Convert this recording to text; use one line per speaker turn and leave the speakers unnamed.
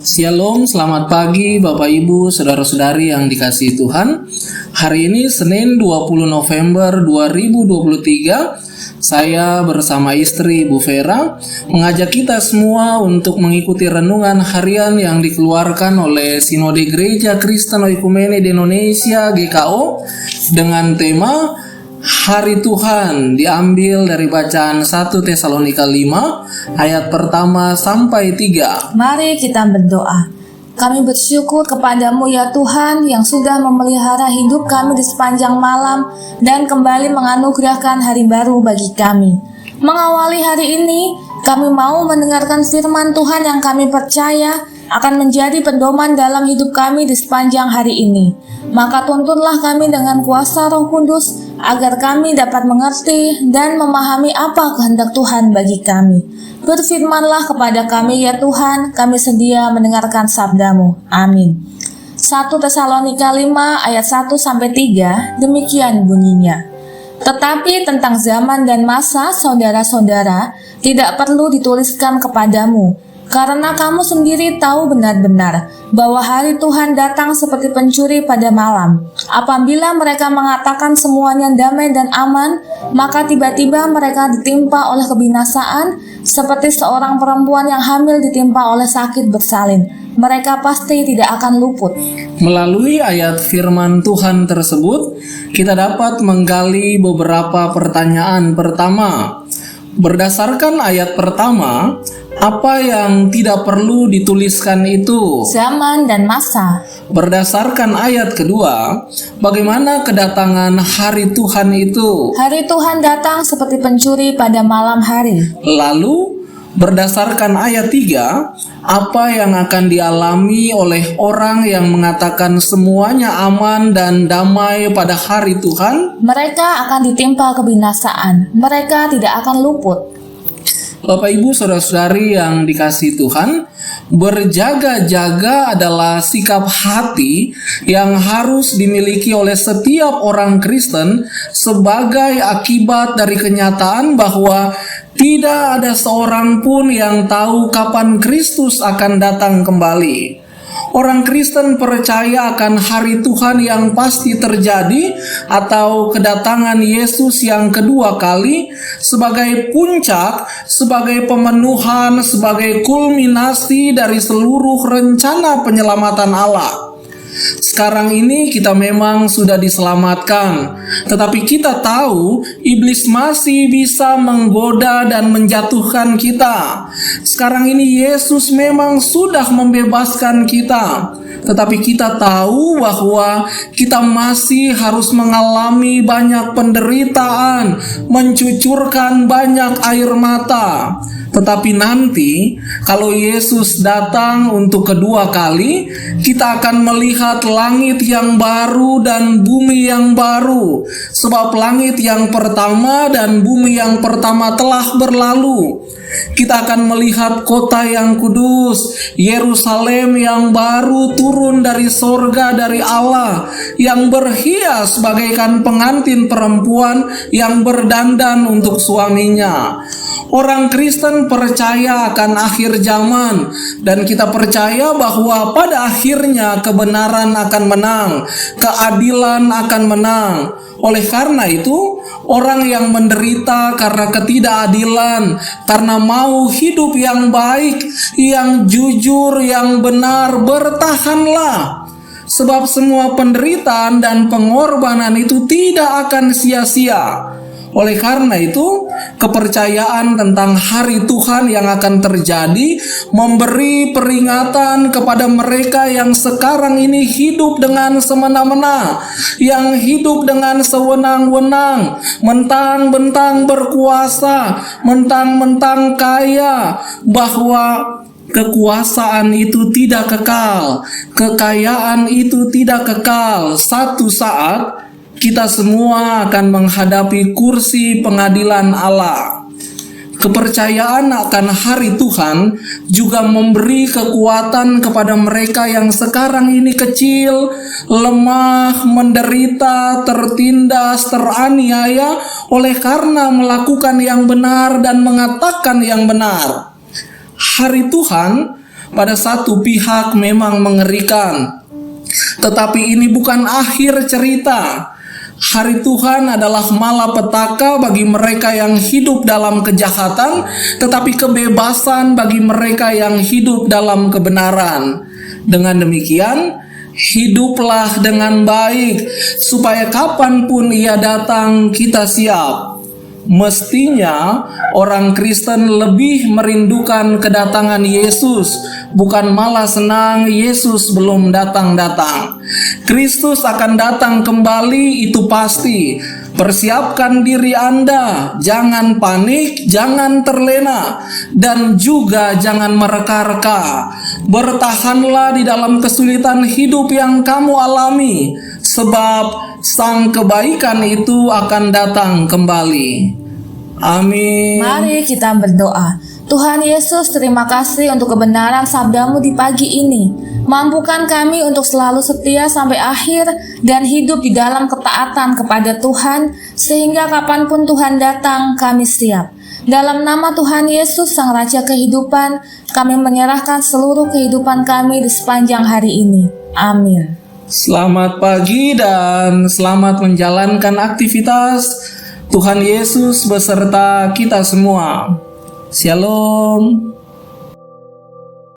Shalom, selamat pagi Bapak Ibu, Saudara-saudari yang dikasihi Tuhan. Hari ini Senin 20 November 2023, saya bersama istri Bu Vera mengajak kita semua untuk mengikuti renungan harian yang dikeluarkan oleh Sinode Gereja Kristen Oikumene di Indonesia GKO dengan tema Hari Tuhan, diambil dari bacaan 1 Tesalonika 5 ayat pertama sampai 3.
Mari kita berdoa. Kami bersyukur kepadamu ya Tuhan yang sudah memelihara hidup kami di sepanjang malam dan kembali menganugerahkan hari baru bagi kami. Mengawali hari ini, kami mau mendengarkan firman Tuhan yang kami percaya akan menjadi pedoman dalam hidup kami di sepanjang hari ini. Maka tuntunlah kami dengan kuasa Roh Kudus agar kami dapat mengerti dan memahami apa kehendak Tuhan bagi kami. Berfirmanlah kepada kami ya Tuhan, kami sedia mendengarkan sabdamu. Amin. 1 Tesalonika 5 ayat 1-3, demikian bunyinya. Tetapi tentang zaman dan masa saudara-saudara tidak perlu dituliskan kepadamu, karena kamu sendiri tahu benar-benar bahwa hari Tuhan datang seperti pencuri pada malam. Apabila mereka mengatakan semuanya damai dan aman, maka tiba-tiba mereka ditimpa oleh kebinasaan, seperti seorang perempuan yang hamil ditimpa oleh sakit bersalin. Mereka pasti tidak akan luput.
Melalui ayat firman Tuhan tersebut, kita dapat menggali beberapa pertanyaan. Pertama, berdasarkan ayat pertama, apa yang tidak perlu dituliskan itu?
Zaman dan masa.
Berdasarkan ayat kedua, bagaimana kedatangan hari Tuhan itu?
Hari Tuhan datang seperti pencuri pada malam hari.
Lalu, berdasarkan ayat 3, apa yang akan dialami oleh orang yang mengatakan semuanya aman dan damai pada hari Tuhan?
Mereka akan ditimpa kebinasaan. Mereka tidak akan luput.
Bapak Ibu Saudara-saudari yang dikasihi Tuhan, berjaga-jaga adalah sikap hati yang harus dimiliki oleh setiap orang Kristen sebagai akibat dari kenyataan bahwa tidak ada seorang pun yang tahu kapan Kristus akan datang kembali. Orang Kristen percaya akan hari Tuhan yang pasti terjadi atau kedatangan Yesus yang kedua kali sebagai puncak, sebagai pemenuhan, sebagai kulminasi dari seluruh rencana penyelamatan Allah. Sekarang ini kita memang sudah diselamatkan, tetapi kita tahu iblis masih bisa menggoda dan menjatuhkan kita. Sekarang ini Yesus memang sudah membebaskan kita, tetapi kita tahu bahwa kita masih harus mengalami banyak penderitaan, mencucurkan banyak air mata. Tetapi nanti kalau Yesus datang untuk kedua kali, kita akan melihat langit yang baru dan bumi yang baru. Sebab langit yang pertama dan bumi yang pertama telah berlalu. Kita akan melihat kota yang kudus, Yerusalem yang baru turun dari sorga dari Allah, yang berhias bagaikan pengantin perempuan yang berdandan untuk suaminya. Orang Kristen percaya akan akhir zaman, dan kita percaya bahwa pada akhirnya kebenaran akan menang, keadilan akan menang. Oleh karena itu, orang yang menderita karena ketidakadilan, karena mau hidup yang baik, yang jujur, yang benar, bertahanlah. Sebab semua penderitaan dan pengorbanan itu tidak akan sia-sia. Oleh karena itu, kepercayaan tentang hari Tuhan yang akan terjadi memberi peringatan kepada mereka yang sekarang ini hidup dengan semena-mena, yang hidup dengan sewenang-wenang, mentang-mentang berkuasa, mentang-mentang kaya, bahwa kekuasaan itu tidak kekal, kekayaan itu tidak kekal. Satu saat kita semua akan menghadapi kursi pengadilan Allah. Kepercayaan akan hari Tuhan juga memberi kekuatan kepada mereka yang sekarang ini kecil, lemah, menderita, tertindas, teraniaya oleh karena melakukan yang benar dan mengatakan yang benar. Hari Tuhan pada satu pihak memang mengerikan. Tetapi ini bukan akhir cerita. Hari Tuhan adalah malapetaka bagi mereka yang hidup dalam kejahatan, tetapi kebebasan bagi mereka yang hidup dalam kebenaran. Dengan demikian, hiduplah dengan baik, supaya kapanpun Ia datang kita siap. Mestinya orang Kristen lebih merindukan kedatangan Yesus, bukan malah senang Yesus belum datang-datang. Kristus akan datang kembali, itu pasti. Persiapkan diri Anda, jangan panik, jangan terlena, dan juga jangan mereka-reka. Bertahanlah di dalam kesulitan hidup yang kamu alami, sebab sang kebaikan itu akan datang kembali. Amin.
Mari kita berdoa. Tuhan Yesus, terima kasih untuk kebenaran sabda-Mu di pagi ini. Mampukan kami untuk selalu setia sampai akhir dan hidup di dalam ketaatan kepada Tuhan, sehingga kapanpun Tuhan datang, kami siap. Dalam nama Tuhan Yesus, Sang Raja Kehidupan, kami menyerahkan seluruh kehidupan kami di sepanjang hari ini. Amin.
Selamat pagi dan selamat menjalankan aktivitas. Tuhan Yesus beserta kita semua. Shalom.